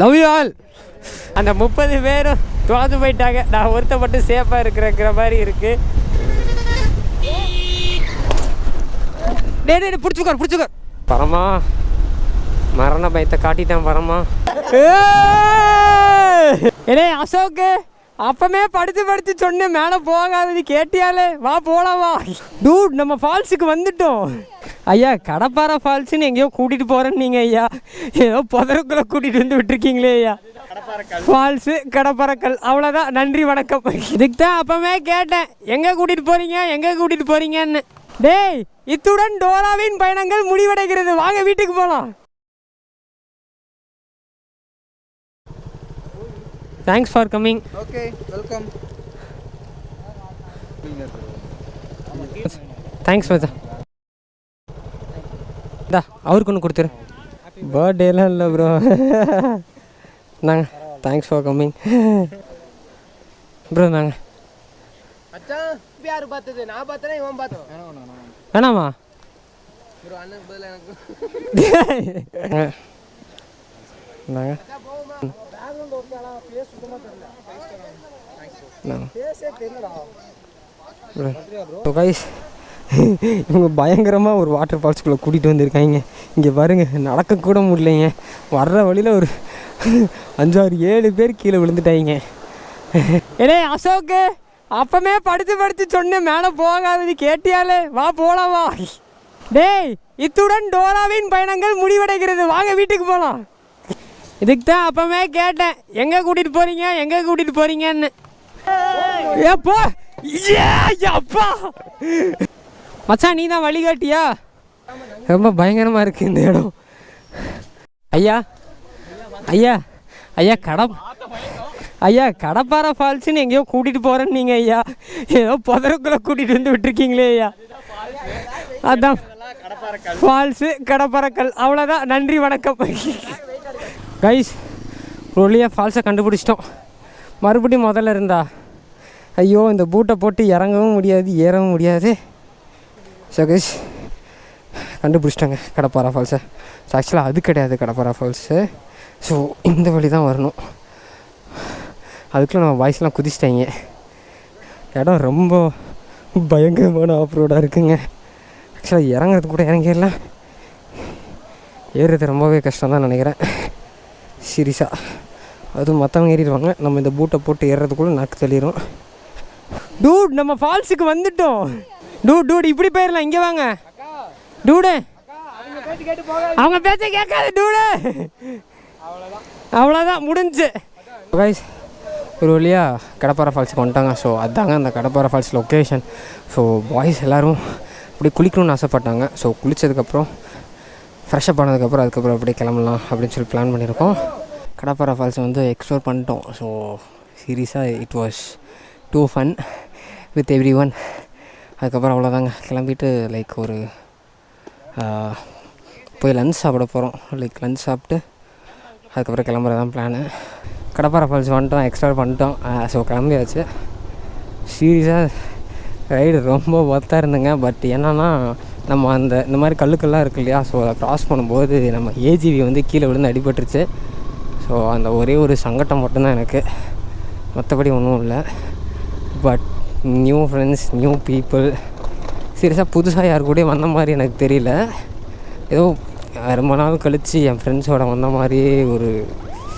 Love you all. அந்த 30 பேரும் தோற்று போயிட்டாங்க. நான் ஒருத்தப்பட்டு சேஃபாக இருக்கிற மாதிரி இருக்குது. டே பிடிச்சுக்கார் பரமா மரண பயத்தை காட்டிட்டான் பரமா. ஏடே அசோக்கு அப்பமே படுத்து சொன்னேன் மேலே போகாதது கேட்டியாலே. வா போலாம் வா. டூட் நம்ம ஃபால்ஸுக்கு வந்துட்டோம் ஐயா. கடப்பாறை ஃபால்ஸுன்னு எங்கேயோ கூட்டிகிட்டு போகிறேன்னு நீங்கள் ஐயா ஏதோ புதருக்குள்ளே கூட்டிகிட்டு வந்து விட்டுருக்கீங்களே ஐயா. ஃபால்ஸு கடப்பாறைக்கல் அவ்வளோதான். நன்றி வணக்கம். இதுக்கு தான் அப்பவே கேட்டேன் எங்கே கூட்டிகிட்டு போகிறீங்கன்னு. டேய் இத்துடன் டோராவின் பயணங்கள் முடிவடைகிறது. வாங்க வீட்டுக்கு போகலாம். Thanks for coming. Okay welcome. Thanks மச்சா. இந்தா அவருக்கு ஒன்று கொடுத்துரு. பர்த்டேலாம் இல்லை ப்ரோ. நாங்கள் தேங்க்ஸ் ஃபார் கம்மிங் ப்ரோ. நாங்கள் யாரு பார்த்தது? நான் பார்த்தேன் இவன் பார்த்தோம். வேணாமா ப்ரோ அண்ணன் பதில் எனக்கு நாங்கள் இவங்க பயங்கரமாக ஒரு வாட்டர் ஃபால்ஸுக்குள்ளே கூட்டிகிட்டு வந்திருக்காங்க. இங்கே பாருங்க நடக்கக்கூட முடியலைங்க. வர்ற வழியில் ஒரு 5-6-7 பேர் கீழே விழுந்துட்டாங்க. ஏடே அசோக்கு அப்பமே படுத்து சொன்னேன் மேலே போகாதது கேட்டியாலே. வா போலாம் வா. டேய் இத்துடன் டோராவின் பயணங்கள் முடிவடைகிறது. வாங்க வீட்டுக்கு போகலாம். இதுக்கு தான் அப்பவே கேட்டேன் எங்கே கூட்டிகிட்டு போகிறீங்கன்னு. ஏப்போ அப்பா மச்சான் நீ தான் வழிகாட்டியா? ரொம்ப பயங்கரமாக இருக்குது இந்த இடம். ஐயா கடப்பாறை ஃபால்ஸுன்னு எங்கேயோ கூட்டிகிட்டு போகிறேன்னு நீங்கள் ஐயா ஏதோ புதருக்குள்ளே கூட்டிகிட்டு வந்து விட்டுருக்கீங்களே ஐயா. அதான் ஃபால்ஸு கடப்பாறைக்கல் அவ்வளோதான். நன்றி வணக்கம். கைஸ் ஒல்லியாக ஃபால்ஸை கண்டுபிடிச்சிட்டோம். மறுபடியும் முதல்ல இருந்தா ஐயோ இந்த பூட்டை போட்டு இறங்கவும் முடியாது ஏறவும் முடியாது. ஸோ கைஸ் கண்டுபிடிச்சிட்டாங்க கடப்பாறை ஃபால்ஸை. ஸோ ஆக்சுவலாக அது கிடையாது கடப்பாறை ஃபால்ஸு. ஸோ இந்த வழி தான் வரணும். அதுக்குள்ளே நம்ம வாய்ஸ்லாம் குதிச்சிட்டாங்க. இடம் ரொம்ப பயங்கரமான ஆஃப் ரோடாக இருக்குங்க. ஆக்சுவலாக இறங்குறது கூட இறங்கிடலாம், ஏறுறது ரொம்பவே கஷ்டம் தான் நினைக்கிறேன் சீரியஸாக. அதுவும் மற்றவங்க ஏறிடுவாங்க, நம்ம இந்த பூட்டை போட்டு ஏறுறதுக்குள்ளே நாக்கு தள்ளிடும். டூட் நம்ம ஃபால்ஸுக்கு வந்துட்டோம். டூட் இப்படி போயிடலாம். இங்கே வாங்க டூடு. அவங்க பேச்ச கேட்காது டூடு. அவ்வளோதான் முடிஞ்சு. கைஸ் ஒரு வழியாக கடப்பாறை ஃபால்ஸுக்கு வந்துட்டாங்க. ஸோ அதுதாங்க அந்த கடப்பாறை ஃபால்ஸ் லொக்கேஷன். ஸோ பாய்ஸ் எல்லோரும் அப்படியே குளிக்கணும்னு ஆசைப்பட்டாங்க. ஸோ குளித்ததுக்கப்புறம் ஃப்ரெஷ்அப் ஆனதுக்கப்புறம் அதுக்கப்புறம் அப்படியே கிளம்பலாம் அப்படின்னு சொல்லி பிளான் பண்ணியிருக்கோம். கடப்பாறை ஃபால்ஸை வந்து எக்ஸ்ப்ளோர் பண்ணிட்டோம். ஸோ சீரியஸாக it was too fun with everyone. அதுக்கப்புறம் அவ்வளோதாங்க கிளம்பிட்டு லைக் ஒரு போய் லஞ்ச் சாப்பிட போகிறோம். லைக் லஞ்ச் சாப்பிட்டு அதுக்கப்புறம் கிளம்புறதான் பிளானு. கடப்பாறை ஃபால்ஸ் வந்துட்டோம், எக்ஸ்ப்ளோர் பண்ணிட்டோம். ஸோ கிளம்பியாச்சு. சீரியஸாக ரைடு ரொம்ப ஒர்த்தாக இருந்துங்க. பட் என்னென்னா நம்ம இந்த மாதிரி கல்லுக்கெல்லாம் இருக்கு இல்லையா, ஸோ அதை க்ராஸ் பண்ணும்போது நம்ம ஏஜிவி வந்து கீழே விழுந்து அடிபட்டுருச்சு. ஸோ அந்த ஒரே ஒரு சங்கடம் மட்டும்தான் எனக்கு, மற்றபடி ஒன்றும் இல்லை. But new friends, new people. சீரியஸாக புதுசாக யார் கூட வந்த மாதிரி எனக்கு தெரியல. ஏதோ ரொம்ப நாள் கழித்து என் ஃப்ரெண்ட்ஸோட வந்த மாதிரியே ஒரு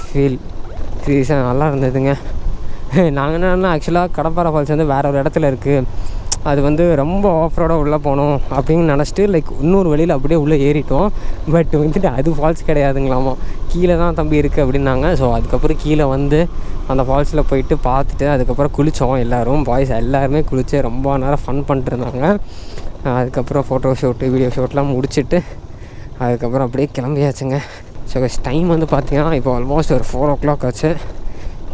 ஃபீல். சீரியஸாக நல்லா இருந்ததுங்க. நாங்கள் என்னென்னா ஆக்சுவலாக கடப்பாறை ஃபால்ஸ் வந்து வேறு ஒரு இடத்துல இருக்குது, அது வந்து ரொம்ப ஆஃப் ரோடாக உள்ளே போகணும் அப்படின்னு நினச்சிட்டு லைக் இன்னொரு வழியில் அப்படியே உள்ளே ஏறிட்டோம். பட் வந்துட்டு அது ஃபால்ஸ் கிடையாதுங்களாமா, கீழே தான் தம்பி இருக்குது அப்படின்னாங்க. ஸோ அதுக்கப்புறம் கீழே வந்து அந்த ஃபால்ஸில் போயிட்டு பார்த்துட்டு அதுக்கப்புறம் குளித்தோம். எல்லோரும் பாய்ஸ் எல்லாருமே குளித்து ரொம்ப நேரம் ஃபன் பண்ணிட்டு இருந்தாங்க. அதுக்கப்புறம் ஃபோட்டோ ஷூட்டு, வீடியோ ஷூட்லாம் முடிச்சுட்டு அதுக்கப்புறம் அப்படியே கிளம்பியாச்சுங்க. ஸோ டைம் வந்து பார்த்திங்கன்னா இப்போ ஆல்மோஸ்ட் ஒரு 4 o'clock ஆச்சு.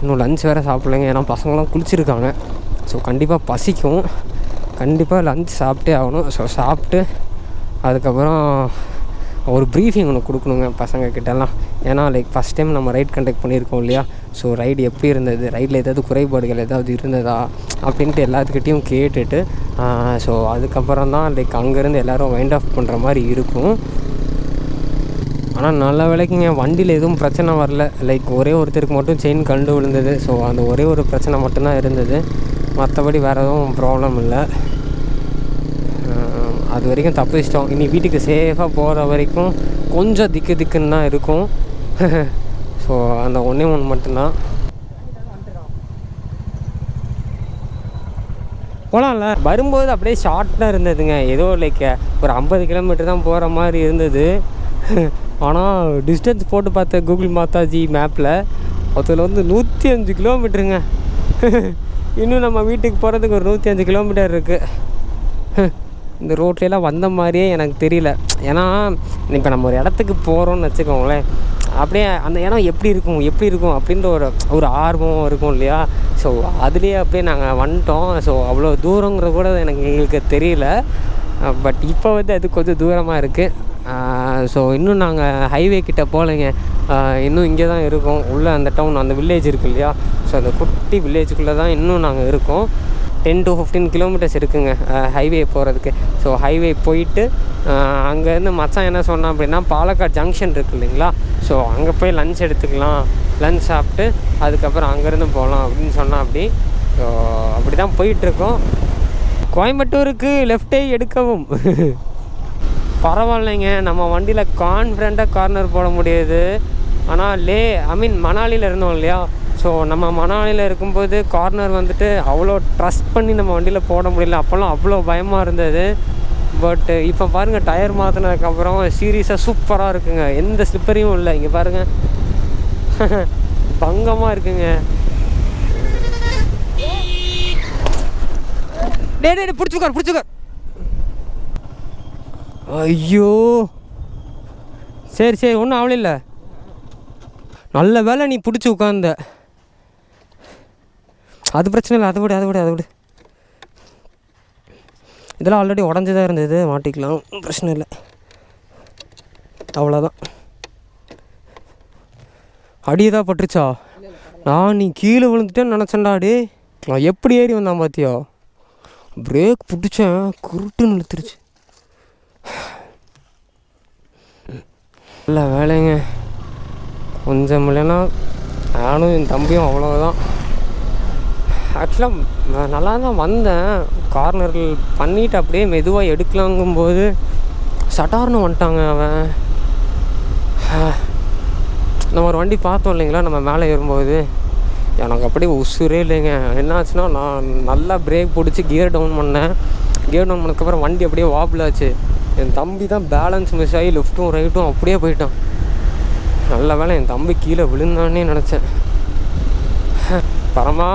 இன்னும் லஞ்ச் வேறு சாப்பிட்லைங்க, ஏன்னா பசங்களாம் குளிச்சுருக்காங்க. ஸோ கண்டிப்பாக பசிக்கும், கண்டிப்பாக லஞ்ச் சாப்பிட்டே ஆகணும். ஸோ சாப்பிட்டு அதுக்கப்புறம் ஒரு ப்ரீஃபிங் ஒன்று கொடுக்கணுங்க பசங்கக்கிட்டலாம். ஏன்னா லைக் ஃபஸ்ட் டைம் நம்ம ரைட் கண்டக்ட் பண்ணியிருக்கோம் இல்லையா, ஸோ ரைடு எப்படி இருந்தது, ரைடில் ஏதாவது குறைபாடுகள் ஏதாவது இருந்ததா அப்படின்ட்டு எல்லாத்துக்கிட்டையும் கேட்டுட்டு ஸோ அதுக்கப்புறம் தான் லைக் அங்கேருந்து எல்லோரும் வைண்ட் ஆஃப் பண்ணுற மாதிரி இருக்கும். ஆனால் நல்ல வேலைக்குங்க வண்டியில் எதுவும் பிரச்சனை வரல. லைக் ஒரே ஒருத்தருக்கு மட்டும் செயின் கண்டு விழுந்தது. ஸோ அந்த ஒரே ஒரு பிரச்சனை மட்டும்தான் இருந்தது. மற்றபடி வேறு எதுவும் ப்ராப்ளம் இல்லை. அது வரைக்கும் தப்பிச்சிட்டோம். இனி வீட்டுக்கு சேஃபாக போகிற வரைக்கும் கொஞ்சம் திக்குன்னு தான் இருக்கும். ஸோ அந்த ஒன்றே மட்டும்தான் போகலாம்ல. வரும்போது அப்படியே ஷார்ட்டாக இருந்ததுங்க. ஏதோ லைக் ஒரு 50 கிலோமீட்டர் தான் போகிற மாதிரி இருந்தது. ஆனால் டிஸ்டன்ஸ் போட்டு பார்த்த கூகுள் மாதாஜி மேப்பில் அதில் வந்து 105 கிலோமீட்டருங்க. இன்னும் நம்ம வீட்டுக்கு போகிறதுக்கு ஒரு 105 கிலோமீட்டர் இருக்குது. இந்த ரோட்லலாம் வந்த மாதிரியே எனக்கு தெரியல. ஏன்னா இப்போ நம்ம ஒரு இடத்துக்கு போகிறோன்னு வச்சுக்கோங்களேன், அப்படியே அந்த இடம் எப்படி இருக்கும் அப்படின்ற ஒரு ஆர்வம் இருக்கும் இல்லையா. ஸோ அதுலேயே அப்படியே நாங்கள் வந்துட்டோம். ஸோ அவ்வளோ தூரங்கிற கூட எங்களுக்கு தெரியல. பட் இப்போ வந்து அது கொஞ்சம் தூரமாக இருக்குது. ஸோ இன்னும் நாங்கள் ஹைவே கிட்டே போகலைங்க. இன்னும் இங்கே தான் இருக்கோம். உள்ளே அந்த டவுன் அந்த வில்லேஜ் இருக்குது இல்லையா. ஸோ அந்த குட்டி வில்லேஜுக்குள்ளே தான் இன்னும் நாங்கள் இருக்கோம். 10 to 15 கிலோமீட்டர்ஸ் இருக்குங்க ஹைவே போகிறதுக்கு. ஸோ ஹைவே போயிட்டு அங்கேருந்து மச்சான் என்ன சொன்னான் அப்படின்னா, பாலக்காடு ஜங்ஷன் இருக்குது இல்லைங்களா. ஸோ அங்கே போய் லன்ச் எடுத்துக்கலாம், லன்ச் சாப்பிட்டு அதுக்கப்புறம் அங்கேருந்து போகலாம் அப்படின்னு சொன்னான். ஸோ அப்படி தான் போயிட்டுருக்கோம். கோயம்புத்தூருக்கு லெஃப்டே எடுக்கவும் பரவாயில்லைங்க. நம்ம வண்டியில் கான்ஃபிடண்ட்டாக கார்னர் போட முடியுது. ஆனால் மணாலியில் இருந்தோம் இல்லையா. ஸோ நம்ம மணாலியில் இருக்கும்போது கார்னர் வந்துட்டு அவ்வளோ ட்ரஸ்ட் பண்ணி நம்ம வண்டியில் போட முடியல. அப்போல்லாம் அவ்வளோ பயமாக இருந்தது. பட் இப்போ பாருங்கள், டயர் மாற்றினதுக்கப்புறம் சீரியஸாக சூப்பராக இருக்குங்க. எந்த ஸ்லிப்பரையும் இல்லை. இங்கே பாருங்கள், பங்கமாக இருக்குங்க. டே பிடிச்சுக்கார். ஐயோ சரி ஒன்றும் அவ்வளோ இல்லை. நல்ல வேலை நீ பிடிச்சி உட்காந்த. அது பிரச்சனை இல்லை. அதை விடு. இதெல்லாம் ஆல்ரெடி உடஞ்சிதான் இருந்தது, மாட்டிக்கலாம், பிரச்சனை இல்லை. அவ்வளோதான். அடியதான் பட்டுருச்சா? நான் நீ கீழே விழுந்துட்டேன்னு நினச்சேன்டாடி. நான் எப்படி ஏறி வந்தான் பார்த்தியா? பிரேக் பிடிச்சேன், குருட்டுன்னு இழுத்துருச்சு. இல்லை வேலைங்க கொஞ்சம் இல்லைன்னா நானும் என் தம்பியும் அவ்வளோதான். ஆக்சுவலாக நல்லா தான் வந்தேன். கார்னரில் பண்ணிவிட்டு அப்படியே மெதுவாக எடுக்கலாங்கும்போது சட்டார்னு வந்துட்டாங்க அவன். நம்ம ஒரு வண்டி பார்த்தோம் இல்லைங்களா நம்ம மேலே ஏறும்போது, எனக்கு அப்படியே உசுரே இல்லைங்க. என்னாச்சுன்னா, நான் நல்லா பிரேக் பிடிச்சி கியர் டவுன் பண்ணதுக்கப்புறம் வண்டி அப்படியே வாபிளாச்சு. என் தம்பி தான் பேலன்ஸ் மிஸ் ஆகி லெஃப்ட்டும் ரைட்டும் அப்படியே போயிட்டான். நல்ல வேலை என் தம்பி கீழே விழுந்தானே நினச்சேன். பரமா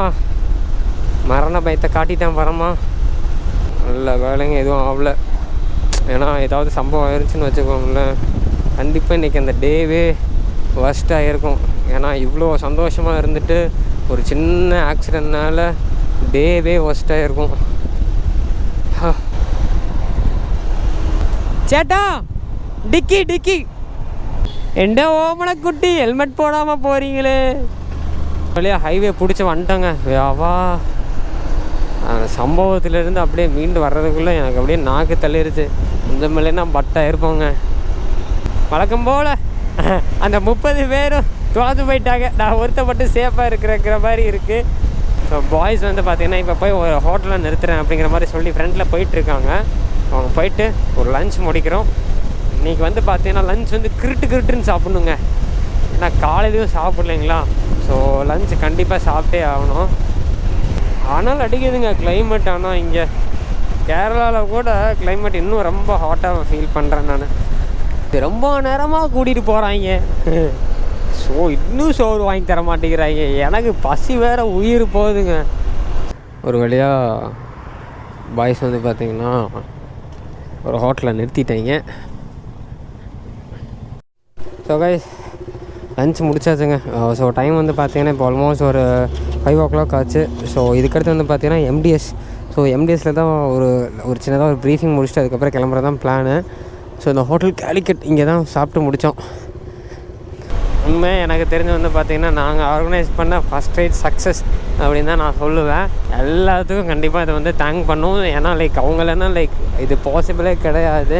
மரண பயத்தை காட்டிட்டான் பரமா. நல்ல வேலைங்க எதுவும் ஆகலை. ஏன்னா ஏதாவது சம்பவம் ஆயிடுச்சுன்னு வச்சுக்கோங்களேன், கண்டிப்பாக இன்றைக்கி அந்த டேவே ஒர்ஸ்ட்டாக இருக்கும். ஏன்னா இவ்வளோ சந்தோஷமாக இருந்துட்டு ஒரு சின்ன ஆக்சிடென்ட்னால டேவே ஒர்ஸ்ட்டாக இருக்கும். சேட்டா டிக்கி எந்த ஓமன குட்டி ஹெல்மெட் போடாமல் போகிறீங்களே. வழியாக ஹைவே பிடிச்சி வந்துட்டோங்க. வியாவா அந்த சம்பவத்திலேருந்து அப்படியே மீண்டு வர்றதுக்குள்ளே எனக்கு அப்படியே நாக்கு தள்ளிருச்சு. இந்த மேலேனா பட்டாக இருப்போங்க. வழக்கம் போல் அந்த 30 பேரும் தோற்று போயிட்டாங்க. நான் ஒருத்தப்பட்டு சேஃபாக இருக்கிற மாதிரி இருக்குது. ஸோ பாய்ஸ் வந்து பார்த்திங்கன்னா இப்போ போய் ஒரு ஹோட்டலில் நிறுத்துறேன் அப்படிங்கிற மாதிரி சொல்லி ஃப்ரெண்டில் போயிட்டுருக்காங்க. அவங்க போயிட்டு ஒரு லன்ச் முடிக்கிறோம். இன்றைக்கி வந்து பார்த்தீங்கன்னா லன்ச் வந்து கிருட்டுன்னு சாப்பிட்ணுங்க. ஏன்னா காலையிலையும் சாப்பிட்லைங்களா. ஸோ லன்ச் கண்டிப்பாக சாப்பிட்டே ஆகணும். ஆனால் அடிக்குதுங்க கிளைமேட். ஆனால் இங்கே கேரளாவில் கூட கிளைமேட் இன்னும் ரொம்ப ஹாட்டாக ஃபீல் பண்ணுறேன் நான். ரொம்ப நேரமாக கூட்டிகிட்டு போகிறாங்க. ஸோ இன்னும் சோறு வாங்கி தர மாட்டேங்கிறாங்க. எனக்கு பசி வேறு உயிர் போகுதுங்க. ஒரு வழியாக பாய்ஸ் வந்து பார்த்திங்கன்னா ஒரு ஹோட்டலில் நிறுத்திட்டாங்க. ஸோ கைஸ் லன்ச் முடிச்சாச்சுங்க. ஸோ டைம் வந்து பார்த்திங்கன்னா இப்போ ஆல்மோஸ்ட் ஒரு 5 o'clock ஆச்சு. ஸோ இதுக்கடுத்து வந்து பார்த்திங்கன்னா எம்டிஎஸ். ஸோ எம்டிஎஸில் தான் ஒரு சின்னதாக ஒரு ப்ரீஃபிங் முடிச்சுட்டு அதுக்கப்புறம் கிளம்புறது தான் பிளானு. ஸோ இந்த ஹோட்டல் கேலிக்கட் இங்கே தான் சாப்பிட்டு முடித்தோம். உண்மை எனக்கு தெரிஞ்சு வந்து பார்த்திங்கன்னா நாங்கள் ஆர்கனைஸ் பண்ண ஃபஸ்ட் ரைட் சக்ஸஸ் அப்படின்னு தான் நான் சொல்லுவேன். எல்லாத்துக்கும் கண்டிப்பாக இதை வந்து தேங்க் பண்ணுவோம். ஏன்னா லைக் அவங்களன்னா லைக் இது பாசிபிளே கிடையாது.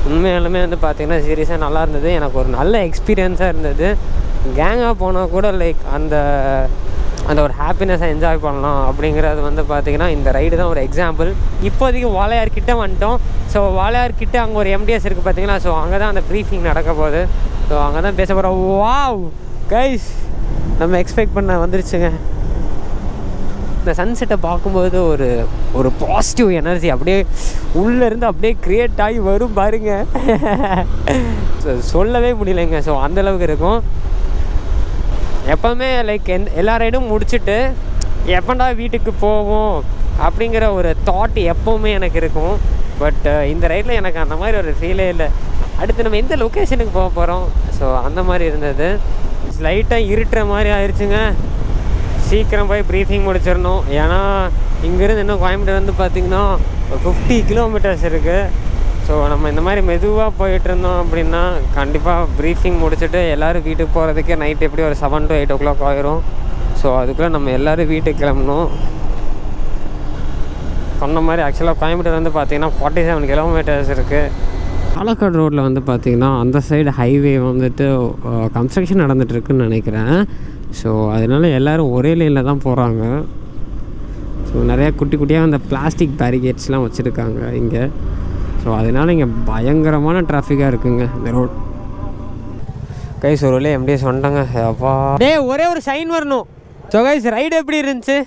உண்மையாலுமே வந்து பார்த்திங்கன்னா சீரியஸாக நல்லா இருந்தது. எனக்கு ஒரு நல்ல எக்ஸ்பீரியன்ஸாக இருந்தது. கேங்காக போனால் கூட லைக் அந்த ஒரு ஹாப்பினஸை என்ஜாய் பண்ணலாம் அப்படிங்கிறது வந்து பார்த்திங்கன்னா இந்த ரைடு தான் ஒரு எக்ஸாம்பிள். இப்போதைக்கு வாளையார்கிட்ட வந்துட்டோம். ஸோ வாளையார்கிட்ட அங்கே ஒரு எம்டிஎஸ் இருக்குது பார்த்திங்களா. ஸோ அங்கே தான் அந்த ப்ரீஃபிங் நடக்க போகுது. ஸோ அங்கே தான் பேச போகிறோம். வாவ் கைஸ், நம்ம எக்ஸ்பெக்ட் பண்ண வந்துருச்சுங்க. இந்த சன்செட்டை பார்க்கும்போது ஒரு பாசிட்டிவ் எனர்ஜி அப்படியே உள்ளேருந்து அப்படியே க்ரியேட் ஆகி வரும் பாருங்க. சொல்லவே முடியலைங்க. ஸோ அந்தளவுக்கு இருக்கும். எப்போவுமே லைக் எல்லா ரைடும் முடிச்சுட்டு எப்போண்டா வீட்டுக்கு போவோம் அப்படிங்கிற ஒரு தாட் எப்போவுமே எனக்கு இருக்கும். பட் இந்த ரைடில் எனக்கு அந்த மாதிரி ஒரு ஃபீலே இல்லை. அடுத்து நம்ம எந்த லொக்கேஷனுக்கு போக போகிறோம், ஸோ அந்த மாதிரி இருந்தது. லைட்டாக இருட்டுற மாதிரி ஆயிடுச்சுங்க. சீக்கிரம் போய் ப்ரீஃபிங் முடிச்சிடணும். ஏன்னா இங்கேருந்து இன்னும் கோயம்புத்தூர் வந்து பார்த்திங்கன்னா 50 கிலோமீட்டர்ஸ் இருக்குது. ஸோ நம்ம இந்த மாதிரி மெதுவாக போயிட்டுருந்தோம் அப்படின்னா கண்டிப்பாக ப்ரீஃபிங் முடிச்சுட்டு எல்லோரும் வீட்டுக்கு போகிறதுக்கே நைட் எப்படி ஒரு 7 to 8 o'clock ஆயிரும். ஸோ அதுக்குள்ளே நம்ம எல்லோரும் வீட்டுக்கு கிளம்பணும். சொன்ன மாதிரி ஆக்சுவலாக கோயம்புத்தூர் வந்து பார்த்திங்கன்னா 47 கிலோமீட்டர்ஸ் இருக்குது. பாலக்காடு ரோட்டில் வந்து பார்த்திங்கன்னா அந்த சைடு ஹைவே வந்துட்டு கன்ஸ்ட்ரக்ஷன் நடந்துகிட்ருக்குன்னு நினைக்கிறேன். ஸோ அதனால எல்லோரும் ஒரே லைனில் தான் போகிறாங்க. ஸோ நிறையா குட்டி குட்டியாக அந்த பிளாஸ்டிக் பேரிகேட்ஸ்லாம் வச்சுருக்காங்க இங்கே. ஸோ அதனால் இங்கே பயங்கரமான டிராஃபிக்காக இருக்குங்க இந்த ரோட். கைஸ் ஒரு வழியாக எம்டிஎஸ் வந்துட்டாங்க. அப்பா டே ஒரே ஒரு சைன் வரணும். ஸோ கைஸ் ரைடு எப்படி இருந்துச்சு?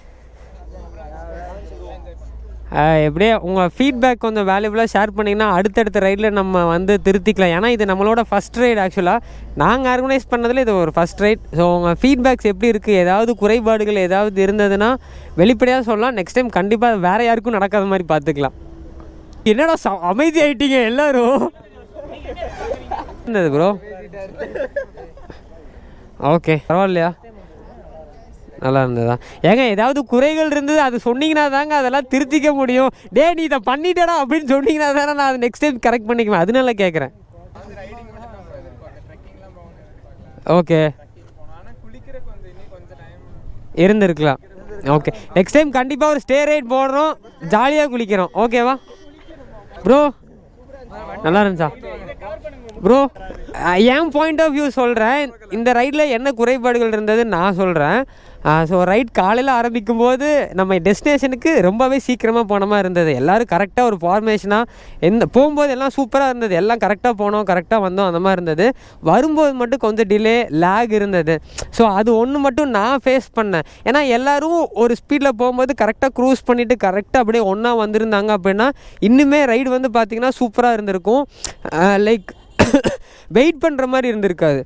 எப்படியே உங்கள் ஃபீட்பேக் கொஞ்சம் வேல்யூபுளாக ஷேர் பண்ணிங்கன்னா அடுத்தடுத்த ரைடில் நம்ம வந்து திருத்திக்கலாம். ஏன்னா இது நம்மளோட ஃபஸ்ட் ரைடு. ஆக்சுவலாக நாங்கள் ஆர்கனைஸ் பண்ணதில் இது ஒரு ஃபஸ்ட் ரைட். ஸோ உங்கள் ஃபீட்பேக்ஸ் எப்படி இருக்குது, ஏதாவது குறைபாடுகள் ஏதாவது இருந்ததுன்னா வெளிப்படையாக சொல்லலாம். நெக்ஸ்ட் டைம் கண்டிப்பாக வேறு யாருக்கும் நடக்காத மாதிரி பார்த்துக்கலாம். என்னடா அமைதி ஆகிட்டீங்க எல்லோரும்? இருந்தது ப்ரோ. ஓகே பரவாயில்லையா, நல்லா இருந்ததா? ஏங்க ஏதாவது குறைகள் இருந்தது அது சொன்னீங்கன்னா தாங்க அதெல்லாம் திருத்திக்க முடியும். டே நீ இதை பண்ணிட்டடா அப்படின்னு சொன்னீங்கன்னா தானே நான் அதை நெக்ஸ்ட் டைம் கரெக்ட் பண்ணிக்குவேன். அதனால கேட்குறேன். ஓகே இருந்திருக்கலாம். ஓகே நெக்ஸ்ட் டைம் கண்டிப்பாக ஒரு ஸ்டே ரைட் போடுறோம், ஜாலியாக குளிக்கிறோம். ஓகேவா ப்ரோ? நல்லா இருந்துச்சா ப்ரோ? என் பாயிண்ட் ஆஃப் வியூ சொல்கிறேன். இந்த ரைடில் என்ன குறைபாடுகள் இருந்ததுன்னு நான் சொல்கிறேன். ஸோ ரைட் காலையில் ஆரம்பிக்கும் போது நம்ம டெஸ்டினேஷனுக்கு ரொம்பவே சீக்கிரமாக போன மாதிரி இருந்தது. எல்லோரும் கரெக்டாக ஒரு ஃபார்மேஷனாக போகும்போது எல்லாம் சூப்பராக இருந்தது. எல்லாம் கரெக்டாக போனோம், கரெக்டாக வந்தோம், அந்த மாதிரி இருந்தது. வரும்போது மட்டும் கொஞ்சம் டிலே லேக் இருந்தது. ஸோ அது ஒன்று மட்டும் நான் ஃபேஸ் பண்ணேன். ஏன்னா எல்லோரும் ஒரு ஸ்பீடில் போகும்போது கரெக்டாக க்ரூஸ் பண்ணிவிட்டு கரெக்டாக அப்படியே ஒன்றா வந்திருந்தாங்க அப்படின்னா இன்னுமே ரைடு வந்து பார்த்திங்கன்னா சூப்பராக இருந்திருக்கும். லைக் வெயிட் பண்ணுற மாதிரி இருந்திருக்காது.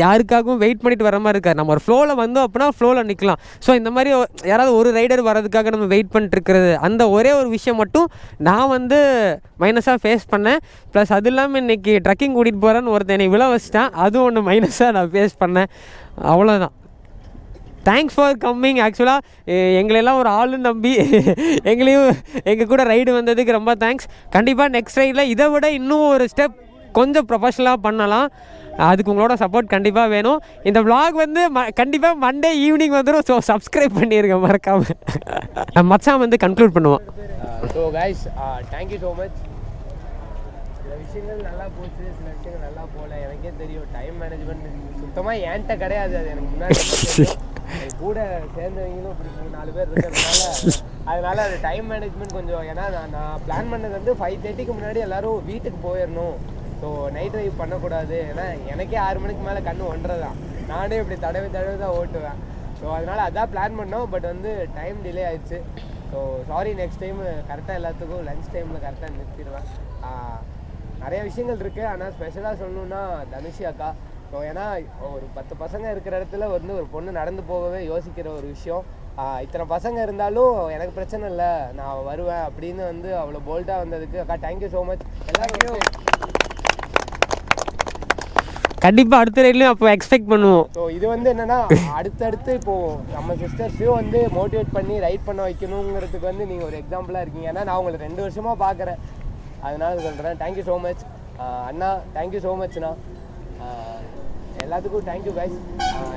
யாருக்காகவும் வெயிட் பண்ணிட்டு வர மாதிரி இருக்காது. நம்ம ஒரு ஃப்ளோவில் வந்தோம் அப்படின்னா ஃப்ளோவில் நிற்கலாம். ஸோ இந்த மாதிரி யாராவது ஒரு ரைடர் வரதுக்காக நம்ம வெயிட் பண்ணிட்டுருக்கிறது அந்த ஒரே ஒரு விஷயம் மட்டும் நான் வந்து மைனஸாக ஃபேஸ் பண்ணேன். ப்ளஸ் அது இல்லாமல் இன்றைக்கி ட்ரக்கிங் கூட்டிகிட்டு போகிறேன்னு ஒருத்தன் என்னை விழ வச்சிட்டான். அதுவும் ஒன்று மைனஸாக நான் ஃபேஸ் பண்ணேன். அவ்வளோதான். Thanks for coming. ஆக்சுவலாக எங்களெல்லாம் ஒரு ஆளுன்னு நம்பி எங்களையும் எங்கள் கூட ரைடு வந்ததுக்கு ரொம்ப தேங்க்ஸ். கண்டிப்பாக நெக்ஸ்ட் ரைடில் இதை விட இன்னும் ஒரு ஸ்டெப் கொஞ்சம் ப்ரொஃபஷனலாக பண்ணலாம். அதுக்கு உங்களோட சப்போர்ட் கண்டிப்பாக வேணும். இந்த vlog வந்து கண்டிப்பாக மண்டே ஈவினிங் வந்துடும். ஸோ சப்ஸ்கிரைப் பண்ணிடுங்க மறக்காமல். மச்சான் வந்து கன்க்ளூட் பண்ணுவோம். So guys thank you so much. சில விஷயங்கள் நல்லா போச்சு, சில விஷயங்கள் நல்லா போகல. எனக்கே தெரியும் டைம் மேனேஜ்மெண்ட் சுத்தமாக என்கிட்ட கிடையாது. அது எனக்கு முன்னாடி கூட சேர்ந்தவங்களும் இப்படி 4 பேர் இருக்கிறதுனால அதனால அது டைம் மேனேஜ்மெண்ட் கொஞ்சம். ஏன்னா நான் பிளான் பண்ணது வந்து 5:30க்கு முன்னாடி எல்லோரும் வீட்டுக்கு போயிடணும். ஸோ நைட் ட்ரைவ் பண்ணக்கூடாது. ஏன்னா எனக்கே 6 மணிக்கு மேலே கண்ணு ஒன்றதான். நானே இப்படி தடவை தான் ஓட்டுவேன். ஸோ அதனால் அதான் பிளான் பண்ணோம். பட் வந்து டைம் டிலே ஆயிடுச்சு. So sorry. நெக்ஸ்ட் டைம் கரெக்டாக எல்லாத்துக்கும் லன்ச் டைமில் கரெக்டாக நிறுத்திடுவேன். நிறைய விஷயங்கள் இருக்குது. ஆனால் ஸ்பெஷலாக சொல்லணுன்னா தனுஷி அக்கா. ஸோ ஏன்னா ஒரு 10 பசங்க இருக்கிற இடத்துல வந்து ஒரு பொண்ணு நடந்து போகவே யோசிக்கிற ஒரு விஷயம். இத்தனை பசங்க இருந்தாலும் எனக்கு பிரச்சனை இல்லை, நான் வருவேன் அப்படின்னு வந்து அவ்வளோ போல்டாக வந்ததுக்கு அக்கா தேங்க்யூ ஸோ மச். எல்லாரும் கண்டிப்பாக அடுத்த ரைட்லையும் அப்போ எக்ஸ்பெக்ட் பண்ணுவோம். ஸோ இது வந்து என்னென்னா அடுத்தடுத்து இப்போது நம்ம சிஸ்டர்ஸையும் வந்து மோட்டிவேட் பண்ணி ரைட் பண்ண வைக்கணுங்கிறதுக்கு வந்து நீங்கள் ஒரு எக்ஸாம்பிளாக இருக்கீங்க. ஏன்னா நான் உங்களை 2 வருஷமாக பார்க்குறேன். அதனால சொல்கிறேன் தேங்க்யூ ஸோ மச். அண்ணா தேங்க்யூ ஸோ மச்ண்ணா. எல்லாத்துக்கும் தேங்க்யூ கைஸ்.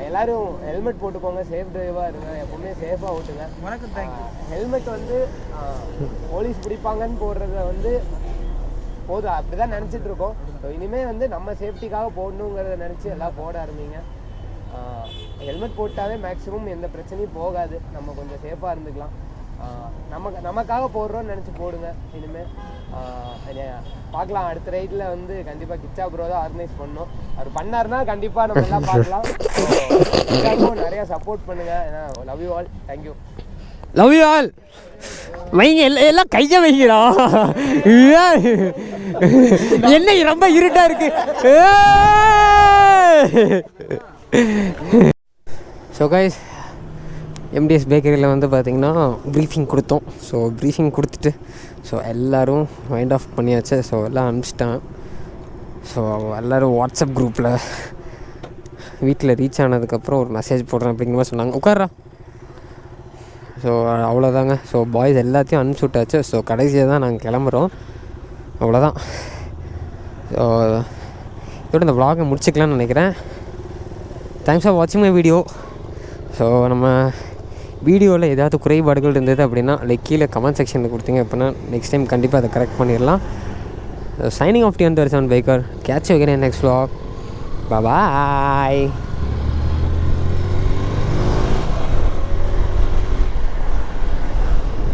எல்லோரும் ஹெல்மெட் போட்டுக்கோங்க, சேஃப் டிரைவாக இருங்க, எப்போவுமே சேஃபாக ஓட்டுங்க. வணக்கம். தேங்க்யூ. ஹெல்மெட் வந்து போலீஸ் பிடிப்பாங்கன்னு போடுறத வந்து போதும் அப்படி தான் நினச்சிட்டு இருக்கோம். ஸோ இனிமேல் வந்து நம்ம சேஃப்டிக்காக போடணுங்கிறத நினச்சி எல்லாம் போட ஆரம்பிங்க. ஹெல்மெட் போட்டாவே மேக்ஸிமம் எந்த பிரச்சனையும் போகாது, நம்ம கொஞ்சம் சேஃபாக இருந்துக்கலாம். நமக்காக போடுறோன்னு நினச்சி போடுங்க. இனிமேல் பார்க்கலாம். அடுத்த ரைட்டில் வந்து கண்டிப்பாக கிச்சா ப்ரோ தான் ஆர்கனைஸ் பண்ணோம். அவர் பண்ணாருன்னா கண்டிப்பாக நம்ம எல்லாம் பார்க்கலாம். கிச்சாக்கும் நிறையா சப்போர்ட் பண்ணுங்கள். ஏன்னா love you all. Thank you. Love you all. வைங்க எல்லாம் கையை வைக்கிறா. என்ன ரொம்ப இருட்டா இருக்கு. ஸோ கைஸ், எம்டிஎஸ் பேக்கரியில் வந்து பார்த்திங்கன்னா ப்ரீஃபிங் கொடுத்தோம். ஸோ ப்ரீஃபிங் கொடுத்துட்டு ஸோ எல்லோரும் மைண்ட் ஆஃப் பண்ணியாச்சு. ஸோ எல்லாம் அனுப்பிச்சிட்டேன். ஸோ எல்லோரும் வாட்ஸ்அப் குரூப்பில் வீட்டில் ரீச் ஆனதுக்கப்புறம் ஒரு மெசேஜ் போடுறேன் அப்படிங்கிற மாதிரி சொன்னாங்க. உட்கார்றா. ஸோ அவ்வளோதாங்க. ஸோ பாய்ஸ் எல்லாத்தையும் அனுப்பிச்சி விட்டாச்சு. ஸோ கடைசியாக தான் நாங்கள் கிளம்புறோம். அவ்வளோதான். ஸோ இதோட இந்த vlog முடிச்சுக்கலாம்னு நினைக்கிறேன். தேங்க்ஸ் ஃபார் வாட்சிங் மை வீடியோ. ஸோ நம்ம வீடியோவில் ஏதாவது குறைபாடுகள் இருந்தது அப்படின்னா கீழே கமெண்ட் செக்ஷனில் கொடுத்தீங்க அப்படின்னா நெக்ஸ்ட் டைம் கண்டிப்பாக அதை கரெக்ட் பண்ணிடலாம். Signing off the under seven biker. Catch you again in next vlog. Bye bye.